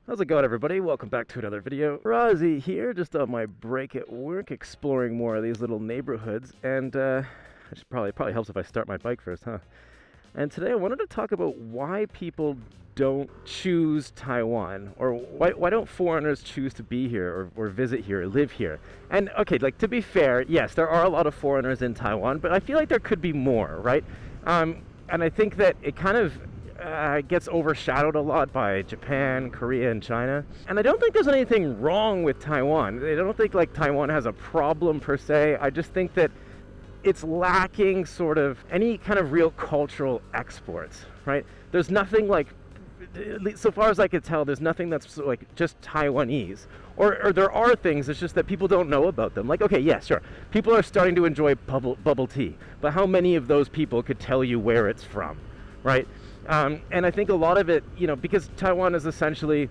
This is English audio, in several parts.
How's it going, everybody? Welcome back to another video. Rozzy here, just on my break at work, exploring more of these little neighborhoods, and it probably helps if I start my bike first, huh? And today I wanted to talk about why people don't choose Taiwan, or why don't foreigners choose to be here, or visit here, or live here. And okay, like, to be fair, yes, there are a lot of foreigners in Taiwan, but I feel like there could be more, right? And I think that it kind of gets overshadowed a lot by Japan, Korea, and China. And I don't think there's anything wrong with Taiwan. I don't think like Taiwan has a problem per se. I just think that it's lacking sort of any kind of real cultural exports, right? There's nothing like, so far as I could tell, there's nothing that's like just Taiwanese. Or there are things, it's just that people don't know about them. Like, okay, yeah, sure, people are starting to enjoy bubble tea, but how many of those people could tell you where it's from, right? And I think a lot of it, because Taiwan is essentially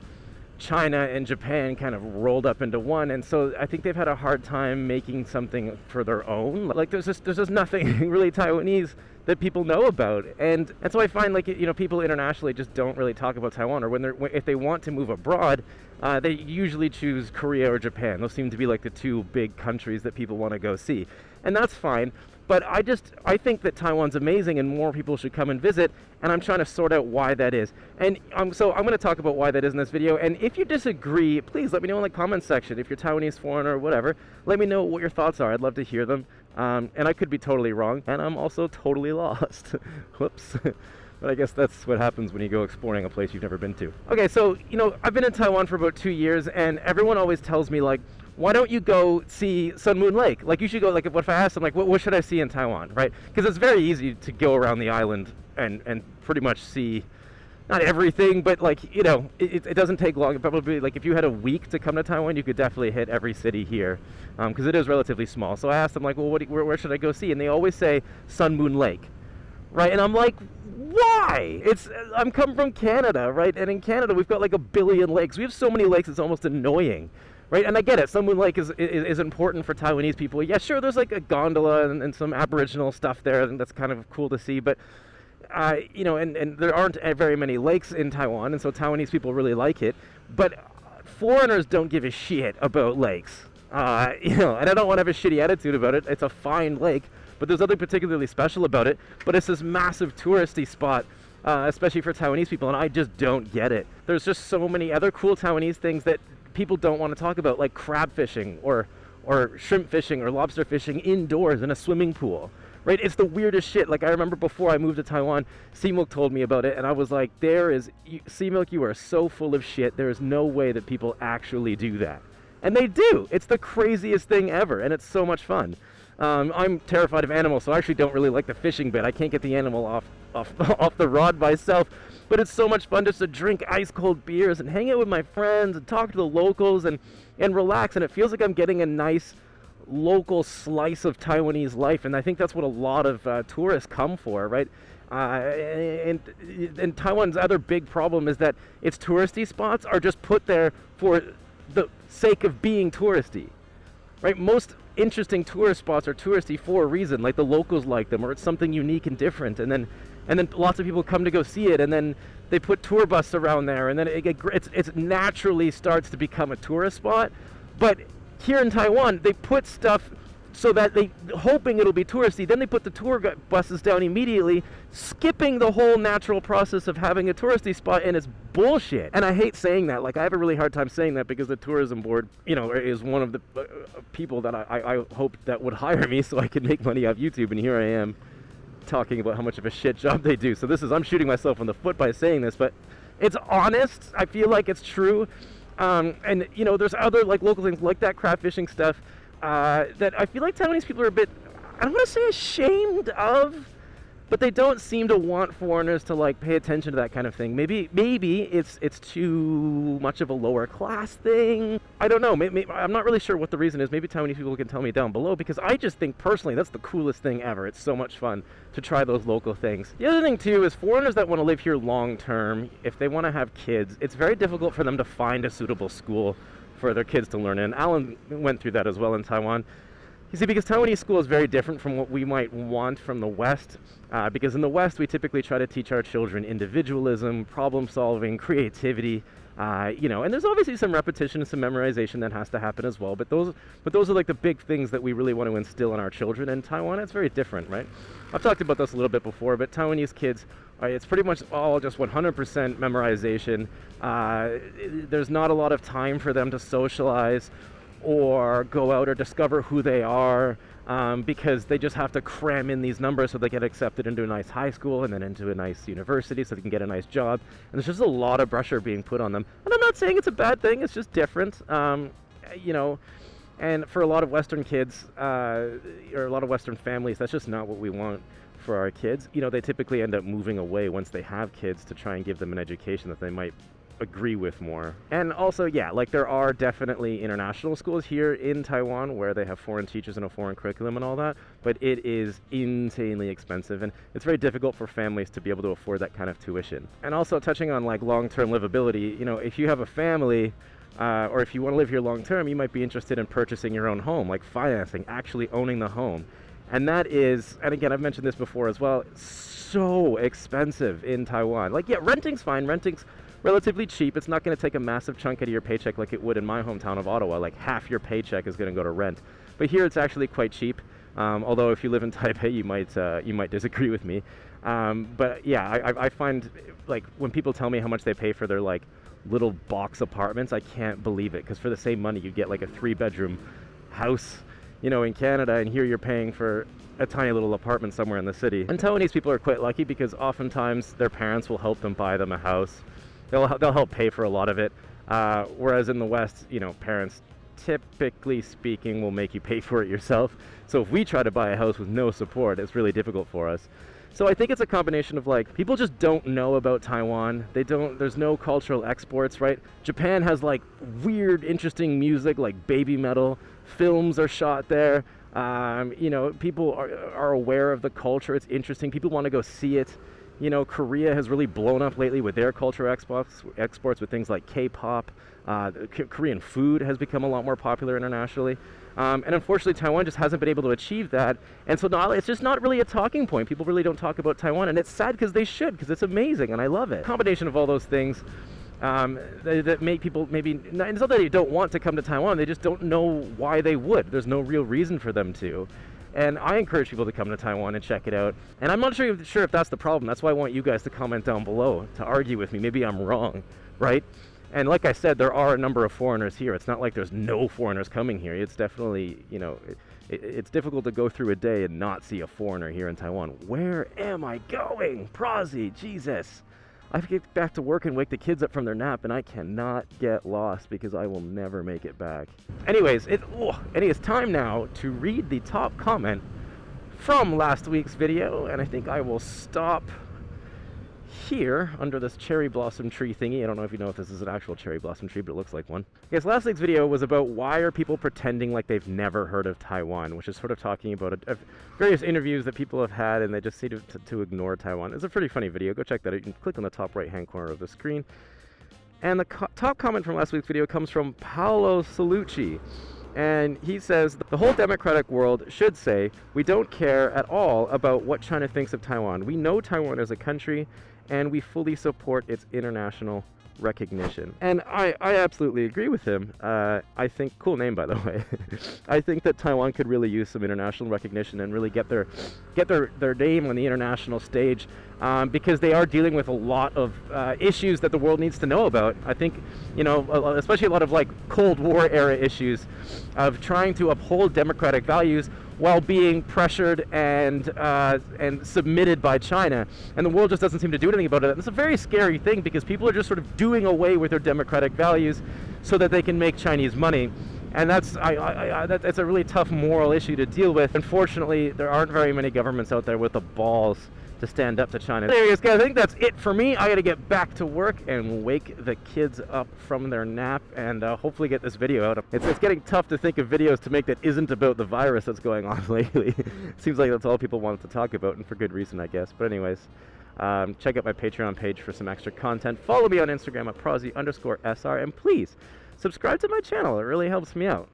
China and Japan kind of rolled up into one, and so I think they've had a hard time making something for their own. Like there's just nothing really Taiwanese that people know about, and so I find like people internationally just don't really talk about Taiwan, or if they want to move abroad, they usually choose Korea or Japan. Those seem to be like the two big countries that people want to go see, and that's fine. But I think that Taiwan's amazing and more people should come and visit, and I'm trying to sort out why that is. And so I'm going to talk about why that is in this video, and if you disagree, please let me know in the comments section. If you're Taiwanese, foreigner, or whatever, let me know what your thoughts are. I'd love to hear them, and I could be totally wrong, and I'm also totally lost. Whoops. But I guess that's what happens when you go exploring a place you've never been to. Okay, so, I've been in Taiwan for about 2 years, and everyone always tells me, like, why don't you go see Sun Moon Lake? Like, you should go, like, if I ask them, like, what should I see in Taiwan, right? Because it's very easy to go around the island and pretty much see, not everything, but, like, it doesn't take long. Probably, like, if you had a week to come to Taiwan, you could definitely hit every city here, because it is relatively small. So I asked them, like, well, where should I go see? And they always say Sun Moon Lake, right? And I'm like, why? I'm coming from Canada, right? And in Canada, we've got like 1 billion lakes. We have so many lakes, it's almost annoying, right? And I get it. Sun Moon Lake is important for Taiwanese people. Yeah, sure, there's like a gondola and some Aboriginal stuff there, and that's kind of cool to see. But, and there aren't very many lakes in Taiwan, and so Taiwanese people really like it. But foreigners don't give a shit about lakes. And I don't want to have a shitty attitude about it. It's a fine lake, but there's nothing particularly special about it. But it's this massive touristy spot, especially for Taiwanese people, and I just don't get it. There's just so many other cool Taiwanese things that people don't want to talk about, like crab fishing or shrimp fishing or lobster fishing indoors in a swimming pool, right? It's the weirdest shit. Like, I remember before I moved to Taiwan, Seamilk told me about it, and I was like, Seamilk, you are so full of shit. There is no way that people actually do that. And they do. It's the craziest thing ever, and it's so much fun. I'm terrified of animals, so I actually don't really like the fishing bit. I can't get the animal off the rod myself, but it's so much fun just to drink ice cold beers and hang out with my friends and talk to the locals and relax, and it feels like I'm getting a nice local slice of Taiwanese life, and I think that's what a lot of tourists come for, right? And Taiwan's other big problem is that its touristy spots are just put there for the sake of being touristy, right? Most interesting tourist spots are touristy for a reason, like the locals like them, or it's something unique and different, and then lots of people come to go see it, and then they put tour bus around there, and then it naturally starts to become a tourist spot. But here in Taiwan, they put stuff so that hoping it'll be touristy, then they put the tour buses down immediately, skipping the whole natural process of having a touristy spot, and it's bullshit. And I hate saying that. Like, I have a really hard time saying that because the tourism board, is one of the people that I hoped that would hire me so I could make money off YouTube, and here I am talking about how much of a shit job they do. So I'm shooting myself in the foot by saying this, but it's honest. I feel like it's true. And there's other like local things like that crab fishing stuff that I feel like Taiwanese people are a bit, I don't want to say ashamed of, but they don't seem to want foreigners to like pay attention to that kind of thing. Maybe it's too much of a lower class thing. I don't know. Maybe, I'm not really sure what the reason is. Maybe Taiwanese people can tell me down below, because I just think personally that's the coolest thing ever. It's so much fun to try those local things. The other thing too is foreigners that want to live here long term, if they want to have kids, it's very difficult for them to find a suitable school for their kids to learn in. Alan went through that as well in Taiwan. You see, because Taiwanese school is very different from what we might want from the West, because in the West we typically try to teach our children individualism, problem solving, creativity, And there's obviously some repetition and some memorization that has to happen as well, but those are like the big things that we really want to instill in our children. In Taiwan, it's very different, right? I've talked about this a little bit before, but Taiwanese kids, it's pretty much all just 100% memorization. There's not a lot of time for them to socialize or go out or discover who they are, because they just have to cram in these numbers so they get accepted into a nice high school and then into a nice university so they can get a nice job. And there's just a lot of pressure being put on them. And I'm not saying it's a bad thing, it's just different. And for a lot of Western kids, or a lot of Western families, that's just not what we want for our kids. They typically end up moving away once they have kids to try and give them an education that they might agree with more. And also, yeah, like there are definitely international schools here in Taiwan where they have foreign teachers and a foreign curriculum and all that, but it is insanely expensive, and it's very difficult for families to be able to afford that kind of tuition. And also touching on like long-term livability, if you have a family, or if you want to live here long-term, you might be interested in purchasing your own home, like financing, actually owning the home. And that is, and again, I've mentioned this before as well, so expensive in Taiwan. Like, yeah, renting's fine, renting's relatively cheap. It's not going to take a massive chunk out of your paycheck like it would in my hometown of Ottawa. Like half your paycheck is going to go to rent. But here it's actually quite cheap. Although if you live in Taipei, you might disagree with me. But yeah, I find like when people tell me how much they pay for their like little box apartments, I can't believe it, because for the same money you get like a 3-bedroom house, in Canada, and here you're paying for a tiny little apartment somewhere in the city. And Taiwanese people are quite lucky because oftentimes their parents will help them buy them a house. They'll help pay for a lot of it, whereas in the West, parents, typically speaking, will make you pay for it yourself. So if we try to buy a house with no support, it's really difficult for us. So I think it's a combination of like, people just don't know about Taiwan. There's no cultural exports, right? Japan has like weird, interesting music, like baby metal. Films are shot there. People are aware of the culture. It's interesting. People want to go see it. Korea has really blown up lately with their culture exports with things like K-pop. Korean food has become a lot more popular internationally. And unfortunately, Taiwan just hasn't been able to achieve that. And so now it's just not really a talking point. People really don't talk about Taiwan. And it's sad because they should, because it's amazing and I love it. Combination of all those things that make people maybe, it's not that they don't want to come to Taiwan, they just don't know why they would. There's no real reason for them to. And I encourage people to come to Taiwan and check it out. And I'm not sure if that's the problem. That's why I want you guys to comment down below to argue with me. Maybe I'm wrong, right? And like I said, there are a number of foreigners here. It's not like there's no foreigners coming here. It's definitely, it's difficult to go through a day and not see a foreigner here in Taiwan. Where am I going? Prazi, Jesus. I have to get back to work and wake the kids up from their nap, and I cannot get lost because I will never make it back. Anyways, it's time now to read the top comment from last week's video, and I think I will stop here under this cherry blossom tree thingy. I don't know if you know if this is an actual cherry blossom tree, but it looks like one. I guess last week's video was about why are people pretending like they've never heard of Taiwan, which is sort of talking about various interviews that people have had and they just seem to ignore Taiwan. It's a pretty funny video. Go check that out. You can click on the top right hand corner of the screen. And the top comment from last week's video comes from Paolo Salucci. And he says, the whole democratic world should say, we don't care at all about what China thinks of Taiwan. We know Taiwan as a country, and we fully support its international recognition. And I absolutely agree with him. I think, cool name by the way, I think that Taiwan could really use some international recognition and really get their name on the international stage, because they are dealing with a lot of issues that the world needs to know about. I think, especially a lot of like Cold War era issues of trying to uphold democratic values while being pressured and submitted by China, and the world just doesn't seem to do anything about it. And it's a very scary thing because people are just sort of doing away with their democratic values so that they can make Chinese money, and that's a really tough moral issue to deal with. Unfortunately, there aren't very many governments out there with the balls to stand up to China. There you go, guys. I think that's it for me. I gotta get back to work and wake the kids up from their nap and hopefully get this video out. It's getting tough to think of videos to make that isn't about the virus that's going on lately. Seems like that's all people wanted to talk about, and for good reason, I guess. But anyways, check out my Patreon page for some extra content. Follow me on Instagram at Prazi_SR, and please subscribe to my channel. It really helps me out.